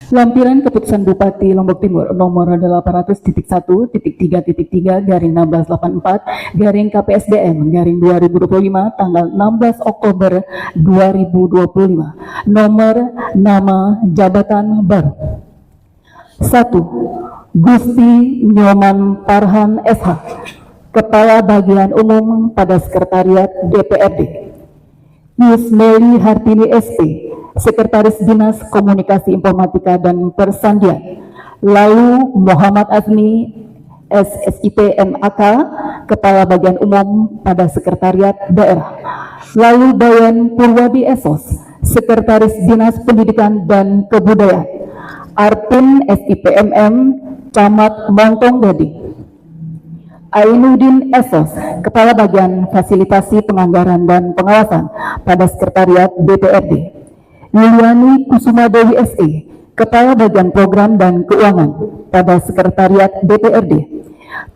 Lampiran Keputusan Bupati Lombok Timur nomor 800.1.3.3 garing 1684 garing KPSDM garing 2025 tanggal 16 Oktober 2025. Nomor nama jabatan baru. 1. Gusti Nyoman Farhan SH, Kepala Bagian Umum pada Sekretariat DPRD. Yusmeli Hartini SP, Sekretaris Dinas Komunikasi Informatika dan Persandian. Lalu Muhammad Azmi SSIP MAK, Kepala Bagian Umum pada Sekretariat Daerah. Lalu Bayan Purwadi Esos, Sekretaris Dinas Pendidikan dan Kebudayaan. Arpin SIPMM, Camat Montong Dadi. Ainuddin Esos, Kepala Bagian Fasilitasi Penganggaran dan Pengawasan pada Sekretariat DPRD. Yuliani Kusuma Dewi SE, Kepala Bagian Program dan Keuangan pada Sekretariat DPRD.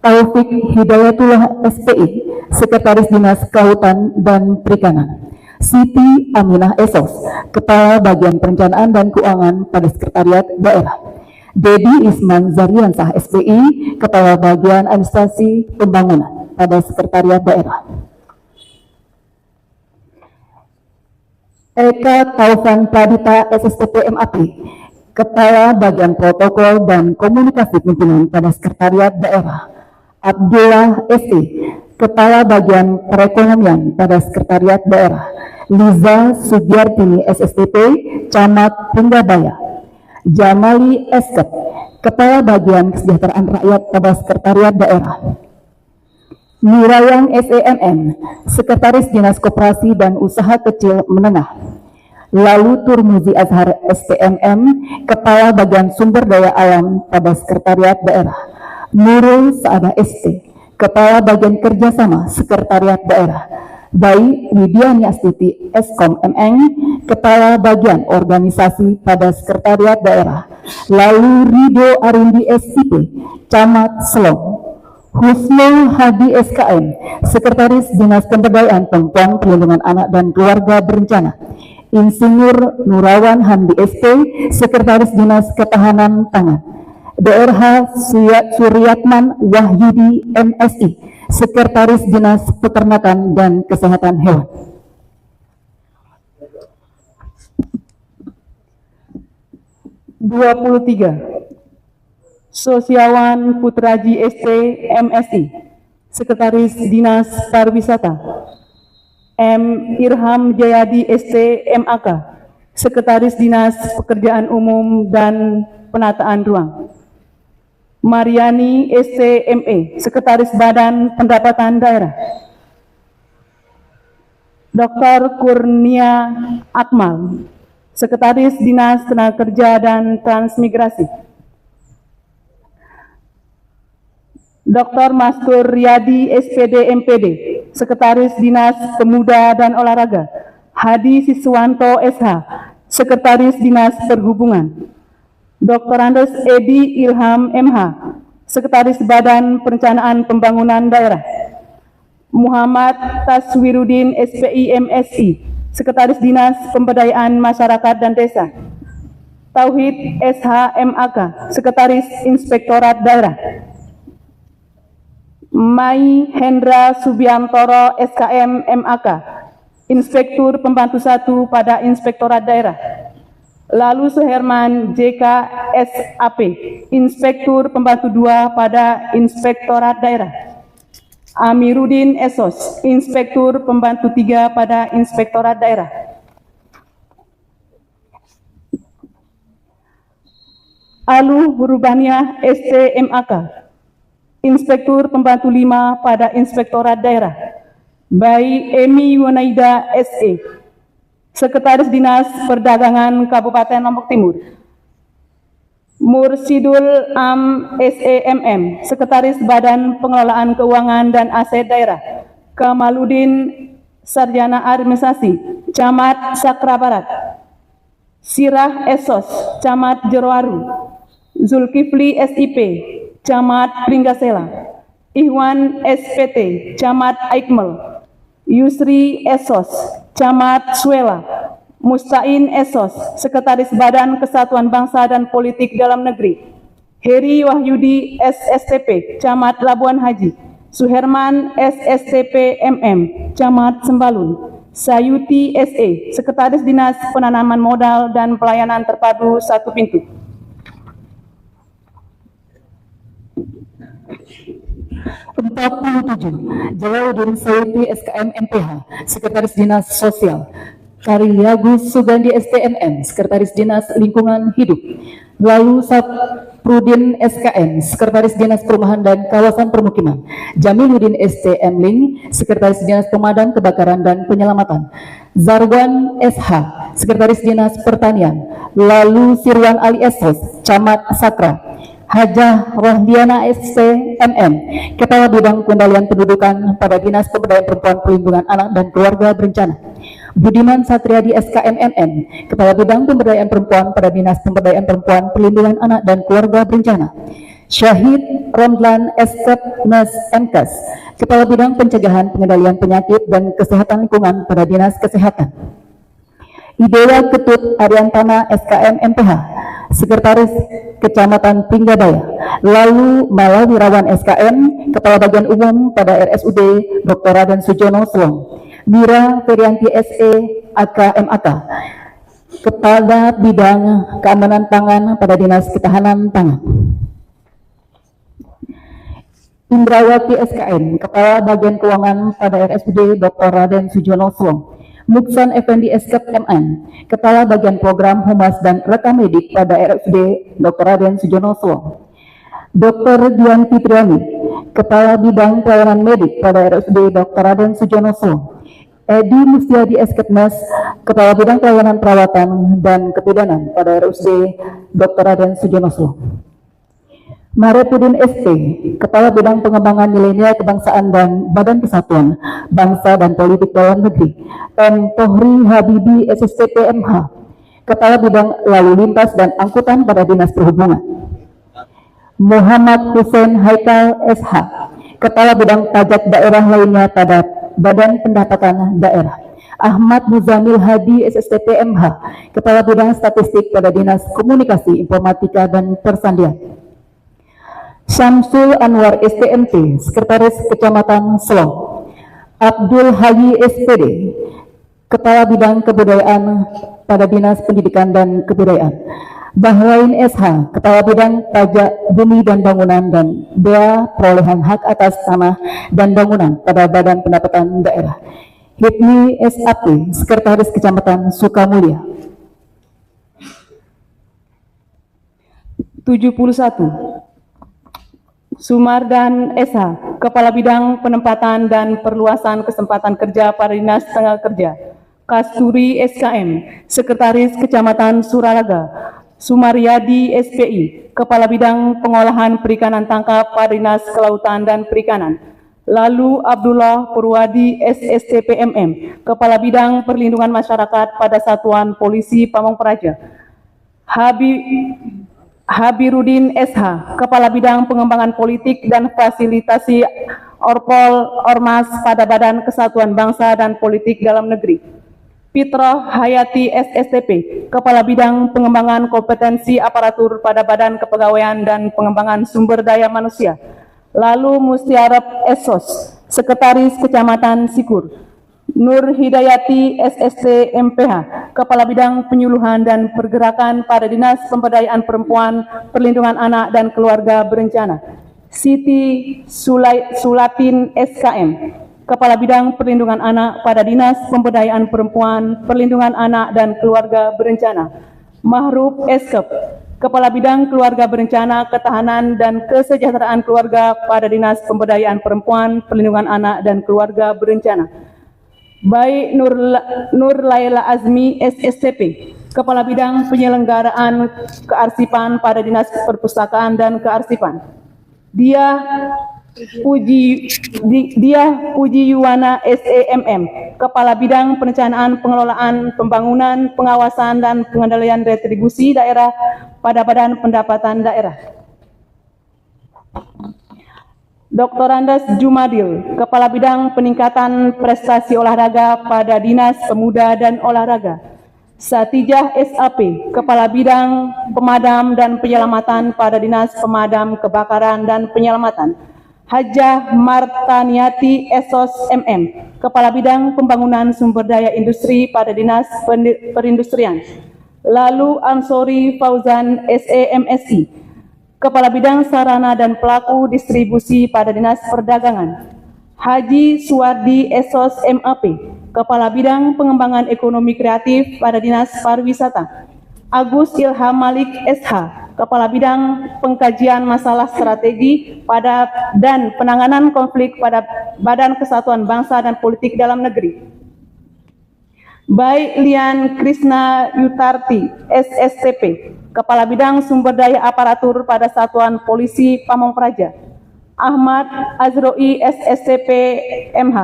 Taufik Hidayatullah SPI, Sekretaris Dinas Kelautan dan Perikanan. Siti Aminah Esos, Kepala Bagian Perencanaan dan Keuangan pada Sekretariat Daerah. Dedi Isman Zariansah SPI, Kepala Bagian Administrasi Pembangunan pada Sekretariat Daerah. Eka Taufan Pradita SSTP MAP, Kepala Bagian Protokol dan Komunikasi Pimpinan pada Sekretariat Daerah. Abdullah SE, Kepala Bagian Perekonomian pada Sekretariat Daerah. Liza Sugiartini SSTP, Camat Pinggabaya. Jamali Esket, Kepala Bagian Kesejahteraan Rakyat pada Sekretariat Daerah. Mirayang SEMM, Sekretaris Dinas Koperasi dan Usaha Kecil Menengah. Lalu Turmuzi Azhar SPMM, Kepala Bagian Sumber Daya Alam pada Sekretariat Daerah. Nurul Saada ST, Kepala Bagian Kerjasama Sekretariat Daerah. Bayi Widiani Astuti Eskom MN, Kepala Bagian Organisasi pada Sekretariat Daerah. Lalu Rido Arindi SIP, Camat Selong. Husnul Hadi SKM, Sekretaris Dinas Pemberdayaan Perempuan, Perlindungan Anak dan Keluarga Berencana. Insinyur Nurawan Hamdi SP, Sekretaris Dinas Ketahanan Pangan. DRH Suryatman Wahyudi MSI, Sekretaris Dinas Peternakan dan Kesehatan Hewan. Sosiawan Putraji ST MSI, Sekretaris Dinas Pariwisata. M. Irham Jayadi ST MAK, Sekretaris Dinas Pekerjaan Umum dan Penataan Ruang. Mariani SCME, Sekretaris Badan Pendapatan Daerah. Dr. Kurnia Akmal, Sekretaris Dinas Tenaga Kerja dan Transmigrasi. Dr. Mastur Riyadi SPD MPD, Sekretaris Dinas Pemuda dan Olahraga. Hadi Siswanto SH, Sekretaris Dinas Perhubungan. Dr. Andes Edi Ilham MH, Sekretaris Badan Perencanaan Pembangunan Daerah. Muhammad Taswiruddin SPI MSI, Sekretaris Dinas Pemberdayaan Masyarakat dan Desa. Tauhid SH MAK, Sekretaris Inspektorat Daerah. Mai Hendra Subiantoro SKM MAK, Inspektur Pembantu 1 pada Inspektorat Daerah. Lalu Suherman JK SAP, Inspektur Pembantu 2 pada Inspektorat Daerah. Amiruddin Esos, Inspektur Pembantu 3 pada Inspektorat Daerah. Alu Rubaniah ST MAK, Inspektur Pembantu 5 pada Inspektorat Daerah. Bayi Emi Yunaida SE, Sekretaris Dinas Perdagangan Kabupaten Lombok Timur. Mursidul Am SEMM, Sekretaris Badan Pengelolaan Keuangan dan Aset Daerah. Kamaluddin Sarjana Administrasi, Camat Sakra Barat. Sirah Esos, Camat Jeroaru. Zulkifli SIP, Camat Pringgasela. Ikhwan SPT, Camat Aikmel. Yusri Esos, Camat Suela. Mustain Esos, Sekretaris Badan Kesatuan Bangsa dan Politik Dalam Negeri. Heri Wahyudi SSTP, Camat Labuan Haji. Suherman SSTP MM, Camat Sembalun. Sayuti SE, Sekretaris Dinas Penanaman Modal dan Pelayanan Terpadu 1 Pintu. Jalaluddin Sayuti SKM MPH, Sekretaris Dinas Sosial. Karyagus Sugandi STMM, Sekretaris Dinas Lingkungan Hidup. Lalu Saprudin SKM, Sekretaris Dinas Perumahan dan Kawasan Permukiman. Jamiluddin STM Ling, Sekretaris Dinas Pemadam Kebakaran dan Penyelamatan. Zarwan SH, Sekretaris Dinas Pertanian. Lalu Sirwan Ali Esos, Camat Sakra. Hajah Rohdiana SCMM, Kepala Bidang Pendalian Pendudukan pada Dinas Pemberdayaan Perempuan Perlindungan Anak dan Keluarga Berencana. Budiman Satriadi SKMMN, Kepala Bidang Pemberdayaan Perempuan pada Dinas Pemberdayaan Perempuan Perlindungan Anak dan Keluarga Berencana. Syahid Romdlan Eskepnes MKes, Kepala Bidang Pencegahan Pengendalian Penyakit dan Kesehatan Lingkungan pada Dinas Kesehatan. Idewa Ketut Ariantana SKM MPH, Sekretaris Kecamatan Pinggadaya. Lalu Mala Wirawan SKM, Kepala Bagian Umum pada RSUD Dr. Raden Sujono Suwong. Mira Ferianti SE AKMAK, Kepala Bidang Keamanan Pangan pada Dinas Ketahanan Pangan. Indrawati SKM, Kepala Bagian Keuangan pada RSUD Dr. Raden Sujono Suwong. Muksan Effendi SKMN, Kepala Bagian Program Humas dan Rekamedik pada RSUD Dr. Raden Sujono Suwong. Dr. Dian Fitriani, Kepala Bidang Pelayanan Medik pada RSUD Dr. Raden Sujono Suwong. Edi Mustiadi Eskepnes, Kepala Bidang Pelayanan Perawatan dan Kebidanan pada RSUD Dr. Raden Sujono Suwong. Marepudin ST, Kepala Bidang Pengembangan Nilai-Nilai Kebangsaan dan Badan Kesatuan Bangsa dan Politik Dalam Negeri. M. Tohri Habibi SSTP MH, Kepala Bidang Lalu Lintas dan Angkutan pada Dinas Perhubungan. Muhammad Hussein Haikal SH, Kepala Bidang Pajak Daerah lainnya pada Badan Pendapatan Daerah. Ahmad Muzamil Hadi SSTP MH, Kepala Bidang Statistik pada Dinas Komunikasi, Informatika dan Persandian. Syamsul Anwar STMT, Sekretaris Kecamatan Selong. Abdul Haji SPD, Kepala Bidang Kebudayaan pada Dinas Pendidikan dan Kebudayaan. Bahrain SH, Kepala Bidang Pajak Bumi dan Bangunan dan Bea Perolehan Hak Atas Tanah dan Bangunan pada Badan Pendapatan Daerah. Hipni SAP, Sekretaris Kecamatan Sukamulya. 71. Sumardan SH, Kepala Bidang Penempatan dan Perluasan Kesempatan Kerja pada Dinas Tenaga Kerja. Kasturi SKM, Sekretaris Kecamatan Suralaga. Sumaryadi SPI, Kepala Bidang Pengolahan Perikanan Tangkap pada Dinas Kelautan dan Perikanan. Lalu Abdullah Purwadi SSTPMM, Kepala Bidang Perlindungan Masyarakat pada Satuan Polisi Pamong Praja. Habirudin SH, Kepala Bidang Pengembangan Politik dan Fasilitasi Orpol Ormas pada Badan Kesatuan Bangsa dan Politik Dalam Negeri. Fitroh Hayati SSTP, Kepala Bidang Pengembangan Kompetensi Aparatur pada Badan Kepegawaian dan Pengembangan Sumber Daya Manusia. Lalu Mustiarab Esos, Sekretaris Kecamatan Sikur. Nur Hidayati SST MPH, Kepala Bidang Penyuluhan dan Pergerakan pada Dinas Pemberdayaan Perempuan, Perlindungan Anak dan Keluarga Berencana. Siti Sulatin SKM, Kepala Bidang Perlindungan Anak pada Dinas Pemberdayaan Perempuan, Perlindungan Anak dan Keluarga Berencana. Mahruf Eskep, Kepala Bidang Keluarga Berencana, Ketahanan dan Kesejahteraan Keluarga pada Dinas Pemberdayaan Perempuan, Perlindungan Anak dan Keluarga Berencana. Baik Nur Laila Azmi SSTP, Kepala Bidang Penyelenggaraan Kearsipan pada Dinas Perpustakaan dan Kearsipan. Dia Puji Yuwana SEMM, Kepala Bidang Perencanaan Pengelolaan Pembangunan, Pengawasan dan Pengendalian Retribusi Daerah pada Badan Pendapatan Daerah. Dr. Andes Jumadil, Kepala Bidang Peningkatan Prestasi Olahraga pada Dinas Pemuda dan Olahraga. Satijah SAP, Kepala Bidang Pemadam dan Penyelamatan pada Dinas Pemadam Kebakaran dan Penyelamatan. Hajah Martaniati Esos MM, Kepala Bidang Pembangunan Sumber Daya Industri pada Dinas Perindustrian. Lalu Ansori Fauzan SEMSI, Kepala Bidang Sarana dan Pelaku Distribusi pada Dinas Perdagangan. Haji Suwardi Esos MAP, Kepala Bidang Pengembangan Ekonomi Kreatif pada Dinas Pariwisata. Agus Ilham Malik SH, Kepala Bidang Pengkajian Masalah Strategi dan Penanganan Konflik pada Badan Kesatuan Bangsa dan Politik Dalam Negeri. Baik Lian Krishna Yutarti SSTP, Kepala Bidang Sumber Daya Aparatur pada Satuan Polisi Pamong Praja. Ahmad Azroi SSTP MH,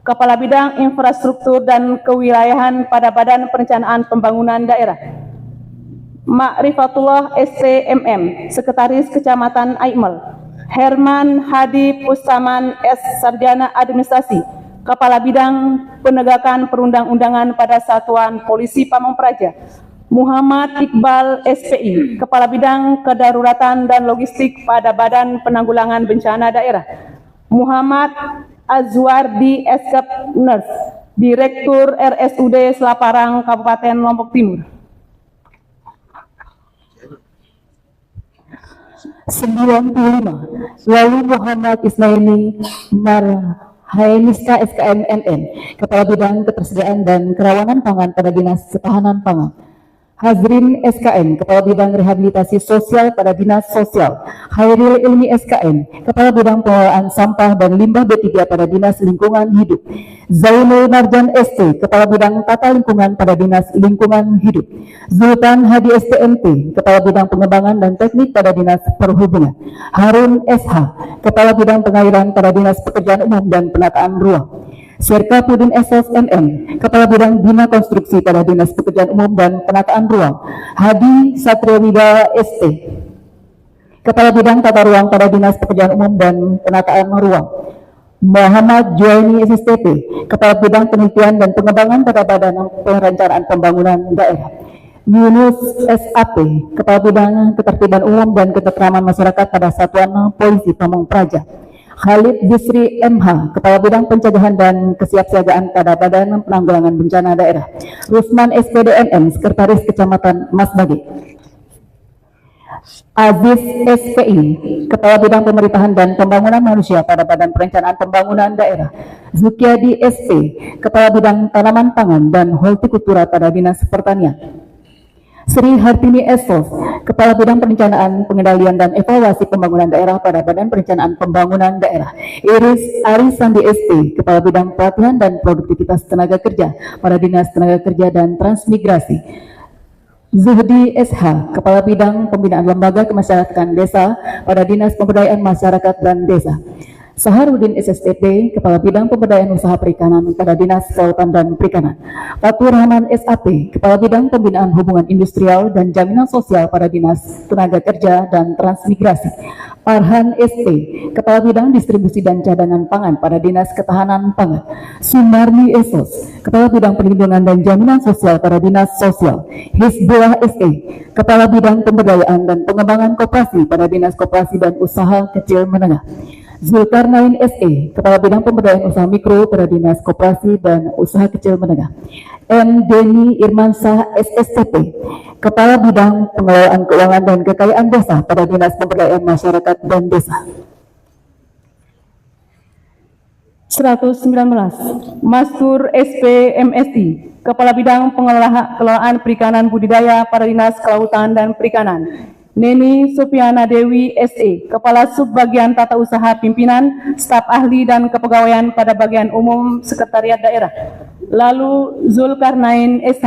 Kepala Bidang Infrastruktur dan Kewilayahan pada Badan Perencanaan Pembangunan Daerah. Ma'rifatullah STMM, Sekretaris Kecamatan Aimel. Herman Hadi Pustaman S. Sarjana Administrasi, Kepala Bidang Penegakan Perundang-undangan pada Satuan Polisi Pamong Praja. Muhammad Iqbal SPI, Kepala Bidang Kedaruratan dan Logistik pada Badan Penanggulangan Bencana Daerah. Muhammad Azwardi Eskap Nurse, Direktur RSUD Selaparang, Kabupaten Lombok Timur. 95. Lalu Muhammad Ismaili Marhainiska SKMNN, Kepala Bidang Ketersediaan dan Kerawanan Pangan pada Dinas Ketahanan Pangan. Hazrin SKN, Kepala Bidang Rehabilitasi Sosial pada Dinas Sosial. Khairil Ilmi SKN, Kepala Bidang Pengelolaan Sampah dan Limbah B3 pada Dinas Lingkungan Hidup. Zainul Marjan ST, Kepala Bidang Tata Lingkungan pada Dinas Lingkungan Hidup. Zultan Hadi STMT, Kepala Bidang Pengembangan dan Teknik pada Dinas Perhubungan. Harun SH, Kepala Bidang Pengairan pada Dinas Pekerjaan Umum dan Penataan Ruang. Serkapudin Esos MM, Kepala Bidang Bina Konstruksi pada Dinas Pekerjaan Umum dan Penataan Ruang. Hadi Satriawida ST, Kepala Bidang Tata Ruang pada Dinas Pekerjaan Umum dan Penataan Ruang. Muhammad Juwaini SSTP, Kepala Bidang Penelitian dan Pengembangan pada Badan Perencanaan Pembangunan Daerah. Yunus SAP, Kepala Bidang Ketertiban Umum dan Ketentraman Masyarakat pada Satuan Polisi Pamong Praja. Khalid Bisri MH, Kepala Bidang Pencegahan dan Kesiapsiagaan pada Badan Penanggulangan Bencana Daerah. Rusman SPDNM, Sekretaris Kecamatan Masbagi. Aziz SPI, Kepala Bidang Pemerintahan dan Pembangunan Manusia pada Badan Perencanaan Pembangunan Daerah. Zukiadi SP, Kepala Bidang Tanaman Pangan dan Hortikultura pada Dinas Pertanian. Sri Hartini Esos, Kepala Bidang Perencanaan, Pengendalian dan Evaluasi Pembangunan Daerah pada Badan Perencanaan Pembangunan Daerah. Iris Arisandi SP, Kepala Bidang Pelatihan dan Produktivitas Tenaga Kerja pada Dinas Tenaga Kerja dan Transmigrasi. Zuhdi SH, Kepala Bidang Pembinaan Lembaga Kemasyarakatan Desa pada Dinas Pemberdayaan Masyarakat dan Desa. Saharudin SSTP, Kepala Bidang Pemberdayaan Usaha Perikanan pada Dinas Kelautan dan Perikanan. Fatur Rahman SAP, Kepala Bidang Pembinaan Hubungan Industrial dan Jaminan Sosial pada Dinas Tenaga Kerja dan Transmigrasi. Farhan ST, Kepala Bidang Distribusi dan Cadangan Pangan pada Dinas Ketahanan Pangan. Sumarni Esos, Kepala Bidang Perlindungan dan Jaminan Sosial pada Dinas Sosial. Hizbullah SE, Kepala Bidang Pemberdayaan dan Pengembangan Koperasi pada Dinas Koperasi dan Usaha Kecil Menengah. Zulkarnain SE, Kepala Bidang Pemberdayaan Usaha Mikro pada Dinas Koperasi dan Usaha Kecil Menengah. M. Deni Irmansah SSTP, Kepala Bidang Pengelolaan Keuangan dan Kekayaan Desa pada Dinas Pemberdayaan Masyarakat dan Desa. 119. Mastur SP MSI, Kepala Bidang Pengelolaan Perikanan Budidaya pada Dinas Kelautan dan Perikanan. Neni Supiana Dewi SE, Kepala Subbagian Tata Usaha Pimpinan, Staf Ahli dan Kepegawaian pada Bagian Umum Sekretariat Daerah. Lalu Zulkarnain SH,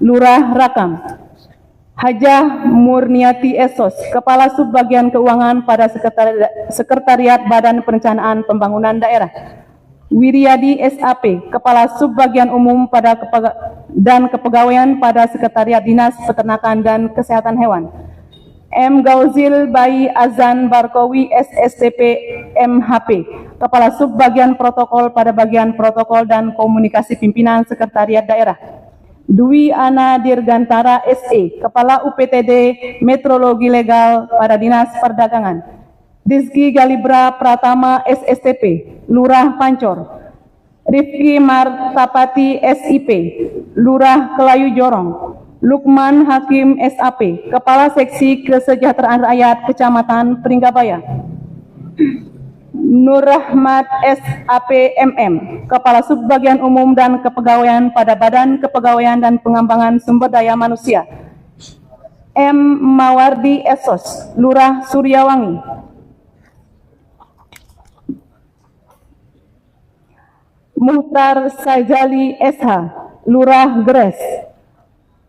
Lurah Rakam. Hajah Murniati Esos, Kepala Subbagian Keuangan pada Sekretariat Badan Perencanaan Pembangunan Daerah. Wiryadi SAP, Kepala Subbagian Umum dan Kepegawaian pada Sekretariat Dinas Peternakan dan Kesehatan Hewan. M. Gauzil Bayi Azan Barkowi SSTP MHP, Kepala Subbagian Protokol pada Bagian Protokol dan Komunikasi Pimpinan Sekretariat Daerah. Dwi Ana Dirgantara SE, Kepala UPTD Metrologi Legal pada Dinas Perdagangan. Dizki Galibra Pratama SSTP, Lurah Pancor. Rifki Martapati SIP, Lurah Kelayu Jorong. Lukman Hakim SAP, Kepala Seksi Kesejahteraan Rakyat Kecamatan Pringgabaya. Nur Rahmat SAP MM, Kepala Subbagian Umum dan Kepegawaian pada Badan Kepegawaian dan Pengembangan Sumber Daya Manusia. M. Mawardi Esos, Lurah Suryawangi. Muhtar Sajali SH, Lurah Gres.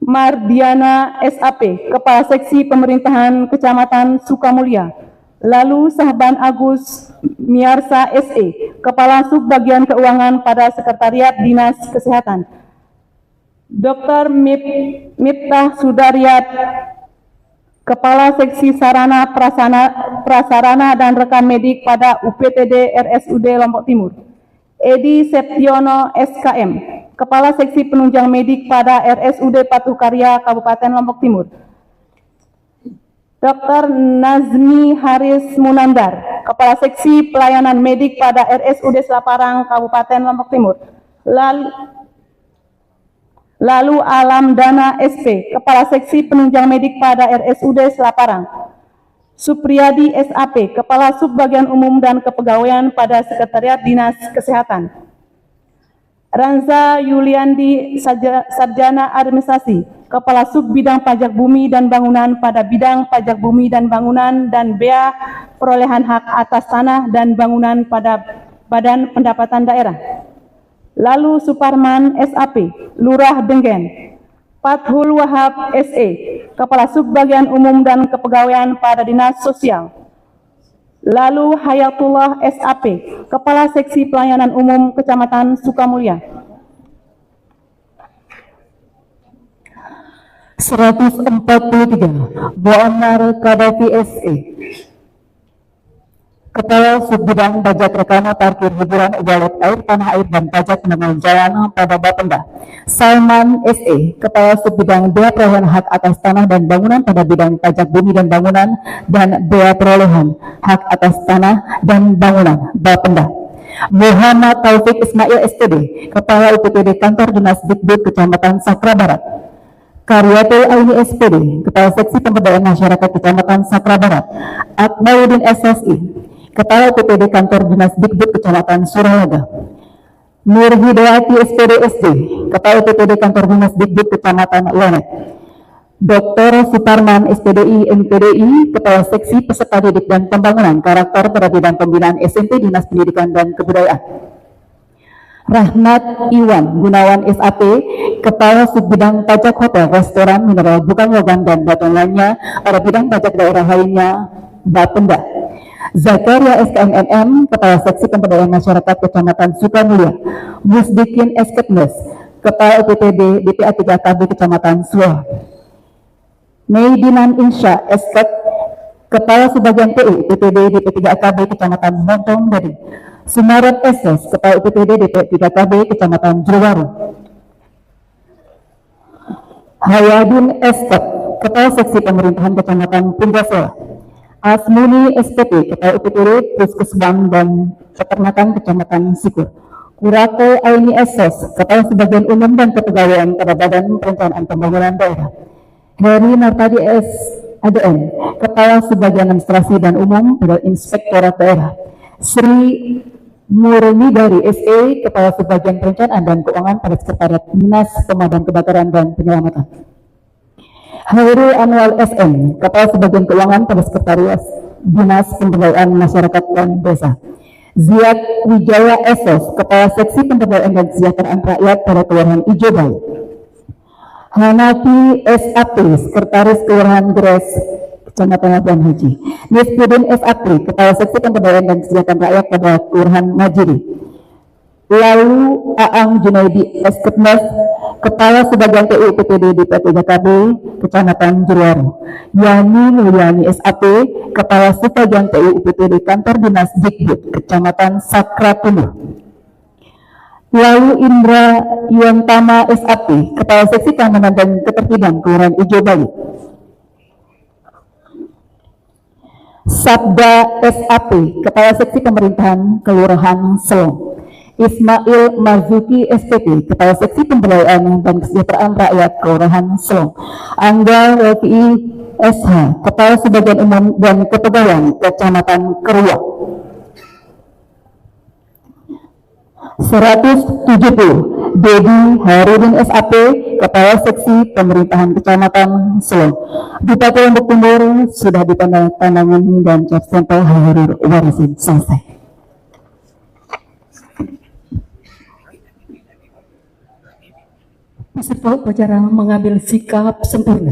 Mardiana SAP, Kepala Seksi Pemerintahan Kecamatan Sukamulya. Lalu Sahban Agus Miarsa SE, Kepala Subbagian Keuangan pada Sekretariat Dinas Kesehatan. Dr. Miftah Sudaryat, Kepala Seksi Sarana Prasarana dan Rekam Medik pada UPTD RSUD Lombok Timur. Edi Septiono SKM, Kepala Seksi Penunjang Medik pada RSUD Patuh Karya Kabupaten Lombok Timur. Dr. Nazmi Haris Munandar, Kepala Seksi Pelayanan Medik pada RSUD Selaparang Kabupaten Lombok Timur. Lalu Alam Dana SP, Kepala Seksi Penunjang Medik pada RSUD Selaparang. Supriyadi SAP, Kepala Subbagian Umum dan Kepegawaian pada Sekretariat Dinas Kesehatan. Ranza Yuliandi Sarjana Administrasi, Kepala Sub Bidang Pajak Bumi dan Bangunan pada Bidang Pajak Bumi dan Bangunan dan Bea Perolehan Hak atas Tanah dan Bangunan pada Badan Pendapatan Daerah. Lalu Suparman SAP, Lurah Denggen. Fathul Wahab SE, Kepala Subbagian Umum dan Kepegawaian pada Dinas Sosial. Lalu Hayatullah SAP, Kepala Seksi Pelayanan Umum Kecamatan Sukamulya. 143, Muammar Kadafi SE, Kepala Subbidang Pajak Rekama Parkir Hiburan Wallet Air Tanah Air dan Pajak Penanggulangan Jalan pada Bapenda. Salman SE, Kepala Subbidang Bea Perolehan Hak atas Tanah dan Bangunan pada Bidang Pajak Bumi dan Bangunan dan Bea Perolehan Hak atas Tanah dan Bangunan Bapenda. Muhammad Taufik Ismail SPD, Kepala UPTD Kantor Dinas Dikbud Kecamatan Sakra Barat. Karyatul Aini SPD, Kepala Seksi Pemberdayaan Masyarakat Kecamatan Sakra Barat. Akmaluddin SSI, Kepala UPTD Kantor Dinas Dikbud Kecamatan Suralaga. Nur Hidayati SPD SD, Kepala UPTD Kantor Dinas Dikbud Kecamatan Lonet. Dr. Suparman SPDI MPDI, Kepala Seksi Peserta Didik dan Pembangunan Karakter pada Bidang Pembinaan SMP Dinas Pendidikan dan Kebudayaan. Rahmat Iwan Gunawan SAP, Kepala Subbidang Pajak Hotel, Restoran, Mineral, Bukan Logam dan Batu lainnya pada bidang pajak daerah lainnya Bapenda. Zakaria SKMMM, Kepala Seksi Pemberdayaan Masyarakat Kecamatan Sukamulya. Musdikin Esketnes, Kepala UPTD DPA 3 KB Kecamatan Suah. Meidinan Insya Esket, Kepala Subbagian PU UPTD DP 3 KB Kecamatan Montong Gading. Sumaret SS, Kepala UPTD DP 3 KB Kecamatan Jeruwaru. Hayadin Esket, Kepala Seksi Pemerintahan Kecamatan Punggasela. Asmuni SPP, Kepala UPTD Puskesbang dan Peternakan Kecamatan Sikur. Kurate Aini SS, Kepala Subbagian Umum dan Kepegawaian pada Badan Perencanaan Pembangunan Daerah. Heri Nartadi S. ADN, Kepala Subbagian Administrasi dan Umum pada Inspektorat Daerah. Sri Murmidari SE, Kepala Subbagian Perencanaan dan Keuangan pada Sekretariat Dinas Pemadam Kebakaran dan Penyelamatan. Hairul Anwar SM, Kepala Subbagian Keuangan pada Sekretariat Dinas Pemberdayaan Masyarakat dan Desa. Ziad Wijaya SS, Kepala Seksi Pemberdayaan dan Kesejahteraan Rakyat pada Kelurahan Ijo Bayu. Hanafi SAP, Sekretaris Kelurahan Gres, Kecamatan Labuan Haji. Nisbudin SAP, Kepala Seksi Pemberdayaan dan Kesejahteraan Rakyat pada Kelurahan Majiri. Lalu Aang Junaidi Esketnes, Kepala Subbagian PU UPTD DP 3 KB Kecamatan Jeruwaru. Yani Mulyani SAP, Kepala Subbagian PU UPTD Kantor Dinas Dikbud Kecamatan Sakra Penuh. Lalu Indra Yuantama SAP, Kepala Seksi Keamanan dan Ketertiban Kelurahan Ijo Bali. Sabda SAP, Kepala Seksi Pemerintahan Kelurahan Selong. Ismail Marzuki SPP, Kepala Seksi Pemberdayaan dan Kesejahteraan Rakyat Kelurahan Selong. Angga WPI SH, Kepala Sebagian Umum dan Kepegawaian Kecamatan Keruak. 170 Dedi Harudin SAP, Kepala Seksi Pemerintahan Kecamatan Selong. Bupati Lombok Timur sudah ditandatangani dan cap stempel Harur Warisin. Selesai. Peserta upacara mengambil sikap sempurna.